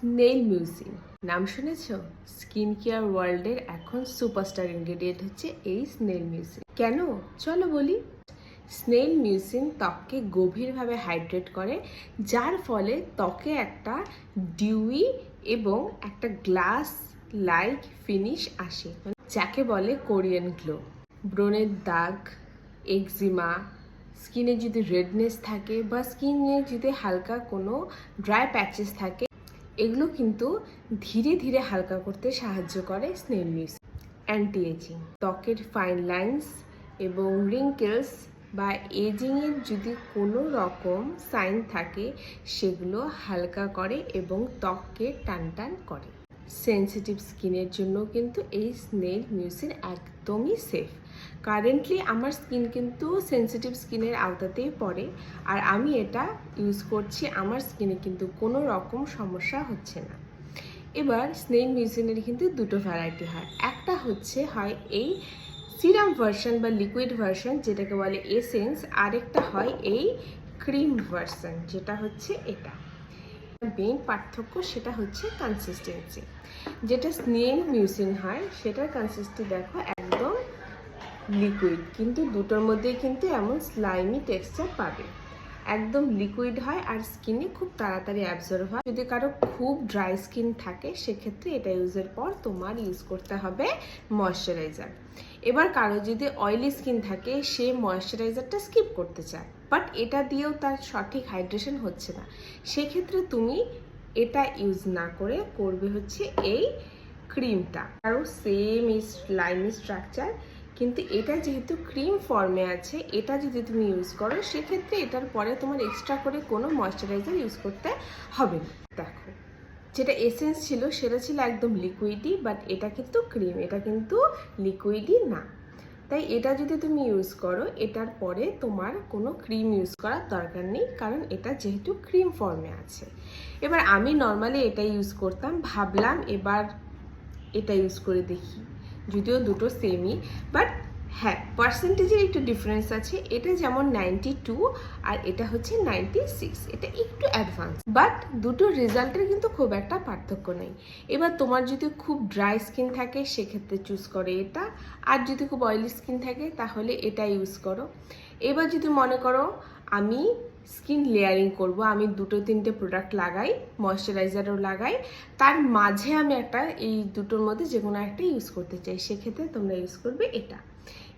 Snail mucin নাম শুনেছ? Skin care ওয়ার্ল্ডের এখন সুপারস্টার ইনগ্রেডিয়েন্ট হচ্ছে এই স্নেল মিউসিন। কেন? চলো বলি। স্নেল মিউসিন ত্বককে গভীরভাবে হাইড্রেট করে, যার ফলে ত্বকে একটা ডিউই এবং একটা গ্লাস লাইক ফিনিশ আসে, যাকে বলে কোরিয়ান গ্লো। ব্রণের দাগ, এক্সিমা, স্কিনে যদি রেডনেস থাকে বা স্কিনে যদি হালকা কোনো ড্রাই প্যাচেস থাকে, এগুলো কিন্তু ধীরে ধীরে হালকা করতে সাহায্য করে স্নেল মিউসিন। অ্যান্টি এজিং, ত্বকের ফাইন লাইন্স এবং রিঙ্কেলস বা এজিংয়ের যদি কোনো রকম সাইন থাকে, সেগুলো হালকা করে এবং ত্বককে টানটান করে। সেন্সিটিভ স্কিনের জন্য কিন্তু এই স্নেল মিউসিন একদমই সেফ। কারেন্টলি আমার স্কিন কিন্তু সেন্সিটিভ স্কিনের আওতাতেই পড়ে, আর আমি এটা ইউজ করছি, আমার স্কিনে কিন্তু কোনো রকম সমস্যা হচ্ছে না। এবার স্নেল মিউসিনের কিন্তু দুটো ভ্যারাইটি হয়। একটা হয় এই সিরাম ভার্সন বা লিকুইড ভার্সন, যেটাকে বলে এসেন্স। আরেকটা হয় এই ক্রিম ভার্সন, যেটা হচ্ছে এটা। মেইন পার্থক্য সেটা হচ্ছে কনসিস্টেন্সি। যেটা স্নেল মিউসিন হয় সেটার কনসিস্টেন্সি দেখো একদম লিকুইড, কিন্তু দুটোর মধ্যেই কিন্তু এমন স্লাইমি টেক্সচার পাবে। একদম লিকুইড হয় আর স্কিনে খুব তাড়াতাড়ি অ্যাবজর্ব হয়। যদি কারো খুব ড্রাই স্কিন থাকে, সেক্ষেত্রে এটা ইউজের পর তোমার ইউজ করতে হবে ময়শ্চারাইজার। এবার কারো যদি অয়েলি স্কিন থাকে, সে ময়শ্চারাইজারটা স্কিপ করতে চায়, বাট এটা দিয়েও তার সঠিক হাইড্রেশন হচ্ছে না, সেক্ষেত্রে তুমি এটা ইউজ না করে করবে হচ্ছে এই ক্রিমটা। আরও সেম লাইমি স্ট্রাকচার, কিন্তু এটা যেহেতু ক্রিম ফর্মে আছে, এটা যদি তুমি ইউজ করো, সেক্ষেত্রে এটার পরে তোমার এক্সট্রা করে কোনো ময়শ্চারাইজার ইউজ করতে হবে না। দেখো, যেটা এসেন্স ছিল সেটা ছিল একদম লিকুইডই, বাট এটা কিন্তু ক্রিম, এটা কিন্তু লিকুইডই না। তাই এটা যদি তুমি ইউজ করো, এটার পরে তোমার কোনো ক্রিম ইউজ করার দরকার নেই, কারণ এটা যেহেতু ক্রিম ফর্মে আছে। এবার আমি নর্মালি এটা ইউজ করতাম, ভাবলাম এবার এটা ইউজ করে দেখি, যদিও দুটো সেমই, বাট হ্যাঁ, পার্সেন্টেজের একটু ডিফারেন্স আছে। এটা যেমন 92 আর এটা হচ্ছে 96, এটা একটু অ্যাডভান্স, বাট দুটোর রেজাল্টের কিন্তু খুব একটা পার্থক্য নেই। এবার তোমার যদি খুব ড্রাই স্কিন থাকে, সেক্ষেত্রে চুজ করো এটা, আর যদি খুব অয়েলি স্কিন থাকে তাহলে এটা ইউজ করো। এবার যদি মনে করো আমি স্কিন লেয়ারিং করব, আমি দুটো তিনটে প্রোডাক্ট লাগাই, ময়শ্চারাইজারও লাগাই, তার মাঝে আমি একটা এই দুটোর মধ্যে যে কোনো একটা ইউজ করতে চাই, সেক্ষেত্রে তোমরা ইউজ করবে এটা।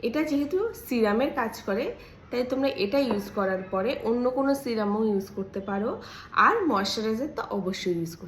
এটা যেহেতু সিরামের কাজ করে, তাই তোমরা এটা ইউজ করার পরে অন্য কোনো সিরামও ইউজ করতে পারো, আর ময়শ্চারাইজার তো অবশ্যই ইউজ করতে